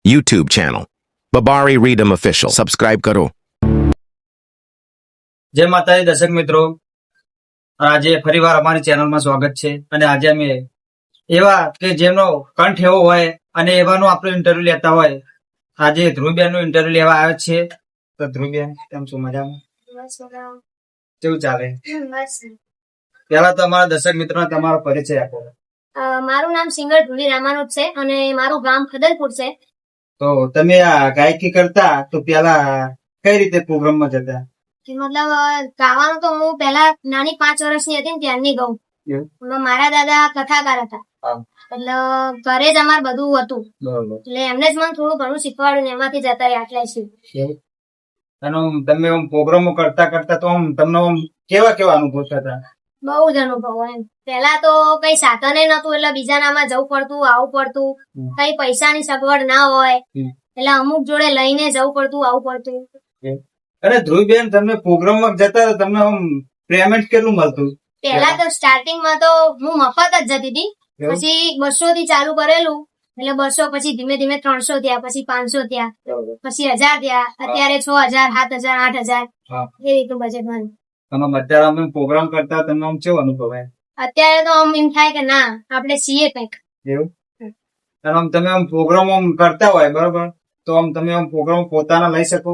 YouTube channel. Babari Redam Official. Subscribe karo. જય માતાજી દર્શક મિત્રો, આજે ફરીવાર અમારી ચેનલમાં સ્વાગત છે. અને આજે અમે એવા કે જેમનો કંઠ એવો હોય અને એવાનું આપણું ઇન્ટરવ્યુ લેતા હોય, આજે ધ્રુવબેન નું ઇન્ટરવ્યુ લેવા આવ્યો છે. તો ધ્રુવબેન કેમ છો? મજામાં? કેવું ચાલે? પેલા તો અમારા દર્શક મિત્રો તમારો પરિચય આપો. મારું નામ સિંગર ધ્રુવી રામાનુજ છે અને મારું ગામ ખદરપુર છે. તો તમે આ ગાયકી કરતા તો પેલા કઈ રીતે પ્રોગ્રામમાં જતા? મતલબ ગાવાનું તો હું પેલા નાની 5 વર્ષની હતી ને ત્યારની ગાઉં. મારા દાદા કથાકાર હતા, એટલે ઘરે જ અમાર બધું હતું, એટલે એમને જ મને થોડું ઘણું શીખવાડ્યું ને એમાંથી જતા આટલા છે. અને તમે પ્રોગ્રામો કરતા કરતા તો તમને કેવા અનુભવ થતા? બહુ જ અનુભવ એમ. પેલા તો કઈ સાધને નતું, એટલે બીજાનામાં જવું પડતું, આવવું પડતું, કઈ પૈસાની સગવડ ના હોય એટલે અમુક જોડે લઈને જવું પડતું, આવવું પડતું. અરે ધ્રુવબેન, તમને પ્રોગ્રામમાં જતા તમને પેમેન્ટ કેટલું મળતું? પેલા તો સ્ટાર્ટિંગમાં તો હું મફત જ જતી હતી, પછી 200 થી ચાલુ કરેલું, એટલે 200 પછી ધીમે ધીમે 300 થયા, પછી 500 થયા, પછી 1000 થયા, અત્યારે 6000, 7000, 8000 એ રીતનું બજેટ મારું. તમે અત્યારે અમે પ્રોગ્રામ કરતા તમને કેવો અનુભવ? અત્યારે તો આમ એમ થાય કે ના આપણે છીએ કઈક એવું. અને તમે પ્રોગ્રામ કરતા હોય બરોબર, તો તમે પ્રોગ્રામ પોતાના લઈ શકો?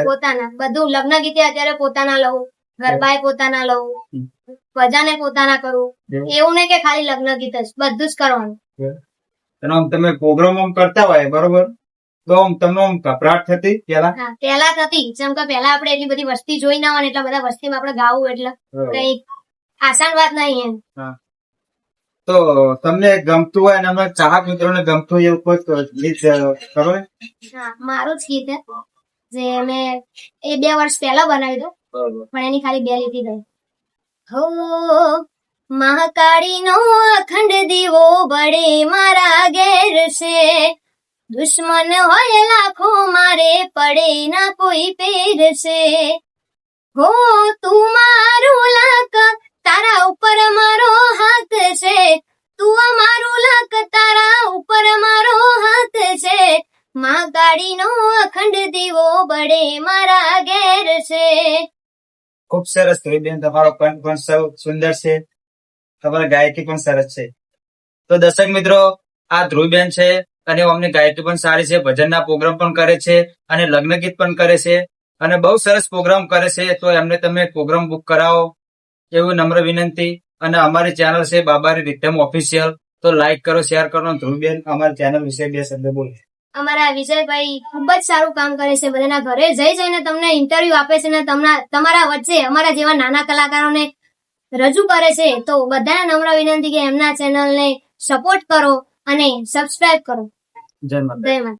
પોતાના બધું લગ્ન ગીતે અત્યારે પોતાના લઉં, ગરબાએ પોતાના લઉં, ભજને પોતાના કરું. એવું નહીં કે ખાલી લગ્ન ગીત જ, બધું જ કરવાનું. અને તમે પ્રોગ્રામ કરતા હોય બરોબર, તો તમને ગભરાટ થતી? પેલા થતી, જેમ કે પેલા આપણે એટલી બધી વસ્તી જોઈ ના હોય, એટલા બધા વસ્તીમાં આપણે ગાવું એટલે કઈ આસાન વાત નહીં એમ. તો તમને ગમતું હોય અને ચાહક મિત્રોને ગમતું હોય એવું કોઈ ગીત કરો? મારું જ ગીત જે મેં 2 વર્ષ પહેલા બનાવ્યું હતું, પણ એની ખાલી 2 લીટી ગઈ. હો મહાકાળી નો અખંડ દીવો બળે મારા ઘેર છે, દુશ્મન હોય લાખો મારે પડે ના કોઈ પેર છે. હો તું મારું લાક, તારા ઉપર મારો હાથ છે, તું મારું લાક, તારા ઉપર મારો હાથ છે, મહાકાળી નો અખંડ દીવો બળે મારા ઘેર છે. ખુબ સરસ ધ્રુવબેન, તમારો કંઠ પણ સુંદર છે, તમારી ગાયકી પણ સરસ છે. તો દર્શક મિત્રો, આ ધ્રુવબેન છે અને અમને ગાયકી પણ સારી છે, ભજનના પ્રોગ્રામ પણ કરે છે અને લગ્ન ગીત પણ કરે છે અને બહુ સરસ પ્રોગ્રામ કરે છે. તો એમને તમે પ્રોગ્રામ બુક કરાવો એવું નમ્ર વિનંતી. અને અમારી ચેનલ છે બાબારી રીધમ ઓફિશિયલ, તો લાઈક કરો, શેર કરો. ધ્રુવબેન, અમારી ચેનલ વિશે 2 શબ્દ બોલો. અમારા વિજયભાઈ ખૂબ જ સારું કામ કરે છે, બધાના ઘરે જઈને તમને ઇન્ટરવ્યુ આપે છે ને તમારા વચ્ચે અમારા જેવા નાના કલાકારોને રજૂ કરે છે. તો બધાને નમ્ર વિનંતી કે એમના ચેનલને સપોર્ટ કરો અને સબસ્ક્રાઇબ કરો. જય માતા. જય માતા.